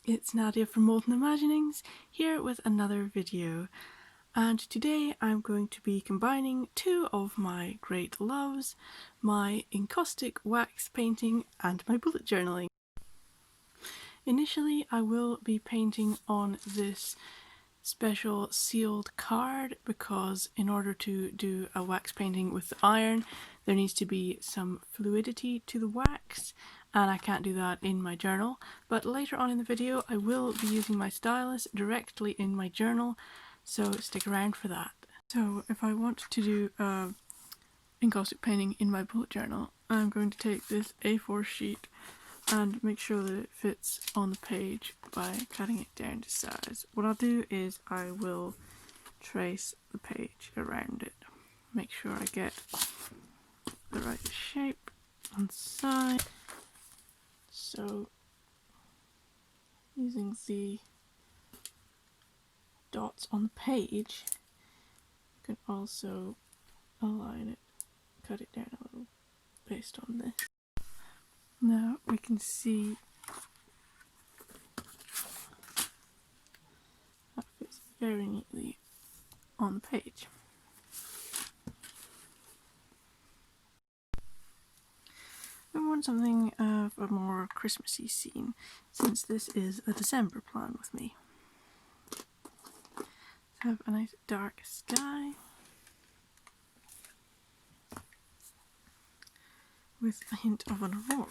it's Nadia from Molten Imaginings, here with another video. And today I'm going to be combining two of my great loves, my encaustic wax painting and my bullet journaling. Initially I will be painting on this special sealed card because in order to do a wax painting with the iron there needs to be some fluidity to the wax, and I can't do that in my journal, but later on in the video I will be using my stylus directly in my journal, so stick around for that. So if I want to do a encaustic painting in my bullet journal, I'm going to take this A4 sheet and make sure that it fits on the page by cutting it down to size. What I'll do is I will trace the page around it, make sure I get the right shape and size. So using the dots on the page, you can also align it, cut it down a little based on this. Now we can see that fits very neatly on the page. I want something of a more Christmassy scene, since this is a December plan with me. So have a nice dark sky with a hint of an aurora.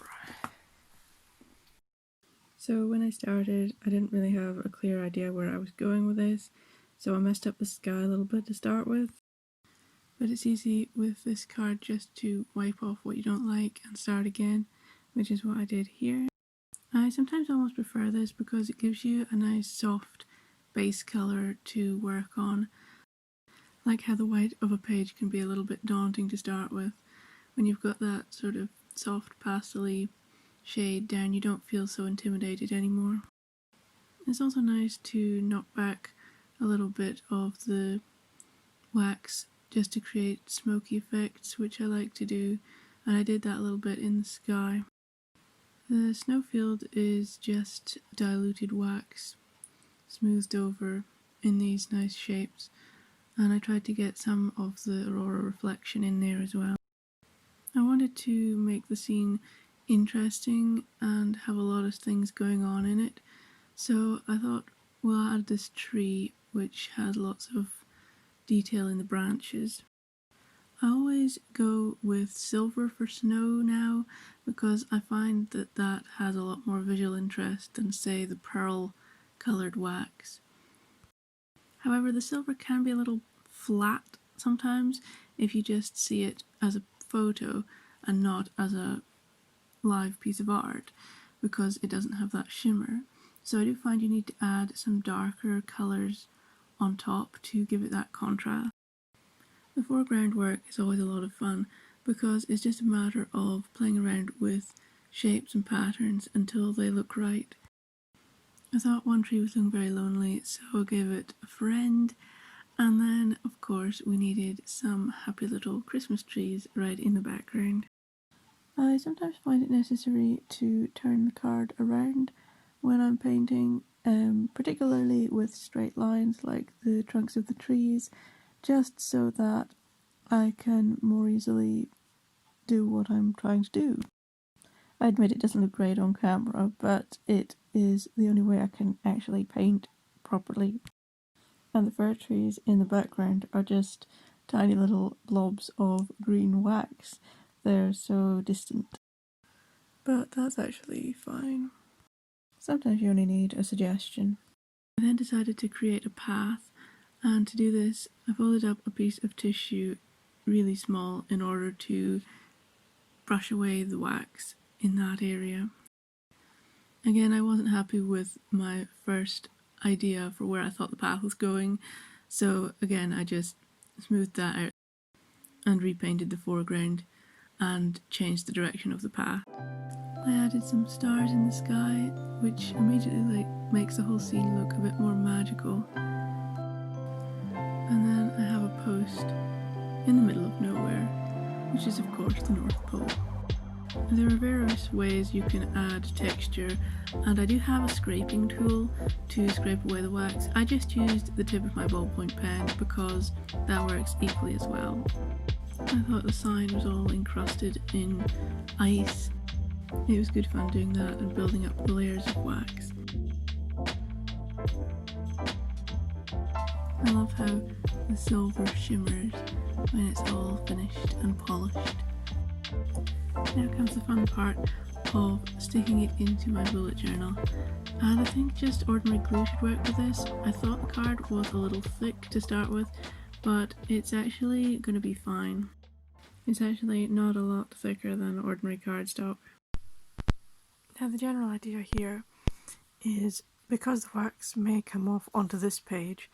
So when I started, I didn't really have a clear idea where I was going with this, so I messed up the sky a little bit to start with. But it's easy with this card just to wipe off what you don't like and start again, which is what I did here. I sometimes almost prefer this because it gives you a nice soft base colour to work on. Like how the white of a page can be a little bit daunting to start with. When you've got that sort of soft pastel-y shade down, you don't feel so intimidated anymore. It's also nice to knock back a little bit of the wax just to create smoky effects, which I like to do, and I did that a little bit in the sky. The snowfield is just diluted wax smoothed over in these nice shapes, and I tried to get some of the aurora reflection in there as well. I wanted to make the scene interesting and have a lot of things going on in it, so I thought, well, I'll add this tree which has lots of detail in the branches. I always go with silver for snow now because I find that that has a lot more visual interest than, say, the pearl coloured wax. However, the silver can be a little flat sometimes if you just see it as a photo and not as a live piece of art, because it doesn't have that shimmer. So I do find you need to add some darker colours on top to give it that contrast. The foreground work is always a lot of fun because it's just a matter of playing around with shapes and patterns until they look right. I thought one tree was looking very lonely, so I gave it a friend, and then of course we needed some happy little Christmas trees right in the background. I sometimes find it necessary to turn the card around when I'm painting, particularly with straight lines like the trunks of the trees, just so that I can more easily do what I'm trying to do. I admit it doesn't look great on camera, but it is the only way I can actually paint properly. And the fir trees in the background are just tiny little blobs of green wax. They're so distant. But that's actually fine. Sometimes you only need a suggestion. I then decided to create a path, and to do this I folded up a piece of tissue really small in order to brush away the wax in that area. Again, I wasn't happy with my first idea for where I thought the path was going, so again I just smoothed that out and repainted the foreground and changed the direction of the path. I added some stars in the sky, which immediately makes the whole scene look a bit more magical. And then I have a post in the middle of nowhere, which is of course the North Pole. There are various ways you can add texture, and I do have a scraping tool to scrape away the wax. I just used the tip of my ballpoint pen because that works equally as well. I thought the sign was all encrusted in ice. It was good fun doing that and building up the layers of wax. I love how the silver shimmers when it's all finished and polished. Now comes the fun part of sticking it into my bullet journal, and I think just ordinary glue should work with this. I thought the card was a little thick to start with, but it's actually going to be fine. It's actually not a lot thicker than ordinary cardstock. Now the general idea here is, because the wax may come off onto this page,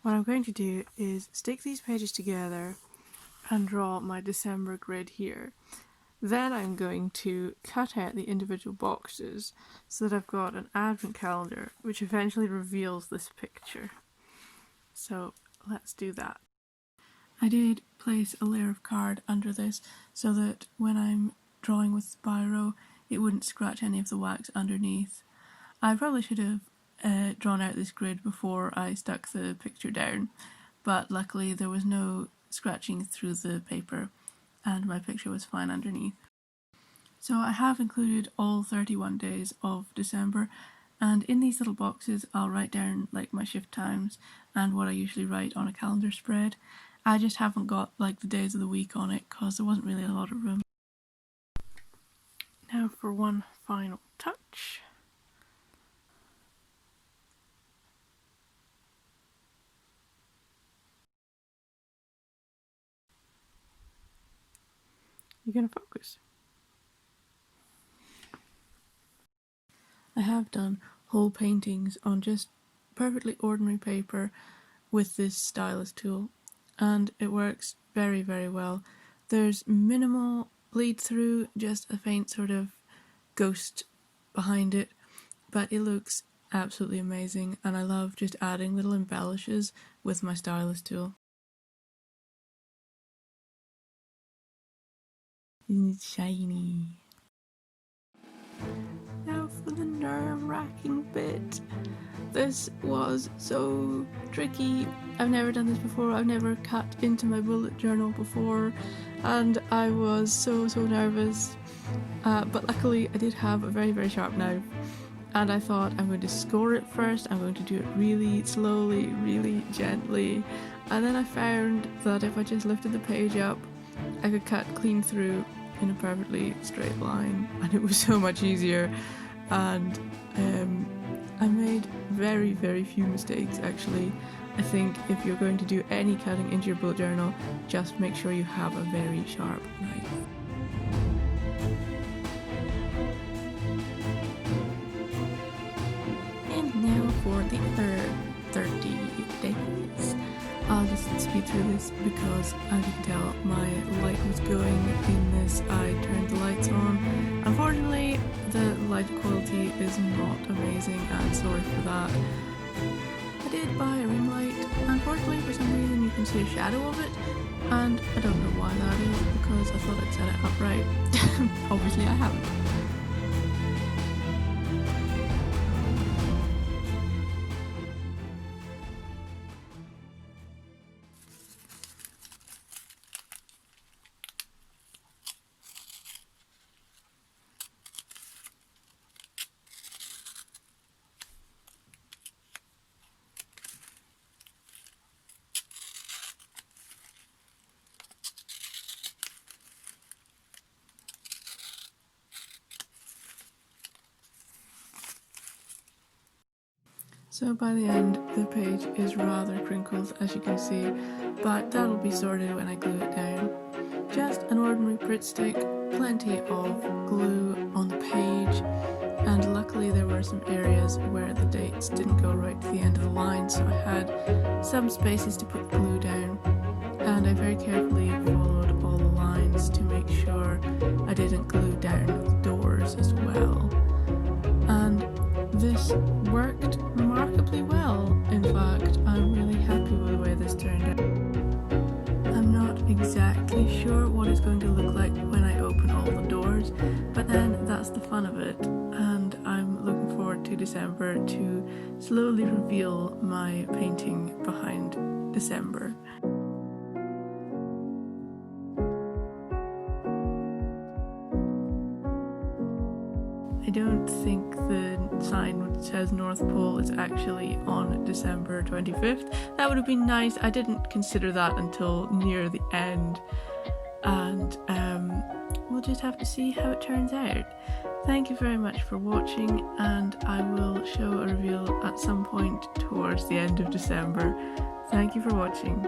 what I'm going to do is stick these pages together and draw my December grid here. Then I'm going to cut out the individual boxes so that I've got an advent calendar which eventually reveals this picture. So let's do that. I did place a layer of card under this so that when I'm drawing with Spyro it wouldn't scratch any of the wax underneath. I probably should have drawn out this grid before I stuck the picture down, but luckily there was no scratching through the paper and my picture was fine underneath. So I have included all 31 days of December, and in these little boxes I'll write down like my shift times and what I usually write on a calendar spread. I just haven't got like the days of the week on it because there wasn't really a lot of room. Now for one final touch. You're gonna focus. I have done whole paintings on just perfectly ordinary paper with this stylus tool, and it works very, very well. There's minimal bleed through, just a faint sort of ghost behind it, but it looks absolutely amazing, and I love just adding little embellishes with my stylus tool. Isn't it shiny? Now for the nerve-wracking bit. This was so tricky. I've never done this before. I've never cut into my bullet journal before, and I was so nervous. But luckily I did have a very, very sharp knife, and I thought I'm going to score it first. I'm going to do it really slowly, really gently, and then I found that if I just lifted the page up I could cut clean through in a perfectly straight line, and it was so much easier. And I made very, very few mistakes actually. I think if you're going to do any cutting into your bullet journal, just make sure you have a very sharp knife. And now for the other 30 days. I'll just speed through this because, as you can tell, my light was going in this. I turned the lights on. Unfortunately, the light quality is not amazing, and sorry for that. I did buy a ring light. Unfortunately, for some reason you can see a shadow of it, and I don't know why that is because I thought I'd set it up right. Obviously I haven't. So by the end, the page is rather crinkled, as you can see, but that'll be sorted when I glue it down. Just an ordinary Pritt stick, plenty of glue on the page, and luckily there were some areas where the dates didn't go right to the end of the line, so I had some spaces to put the glue down, and I very carefully followed all the lines to make sure I didn't glue down the doors as well. And this worked remarkably well. In fact, I'm really happy with the way this turned out. I'm not exactly sure what it's going to look like when I open all the doors, it, and I'm looking forward to December to slowly reveal my painting behind December. I don't think the sign which says North Pole is actually on December 25th. That would have been nice. I didn't consider that until near the end, and we'll just have to see how it turns out. Thank you very much for watching, and I will show a reveal at some point towards the end of December. Thank you for watching.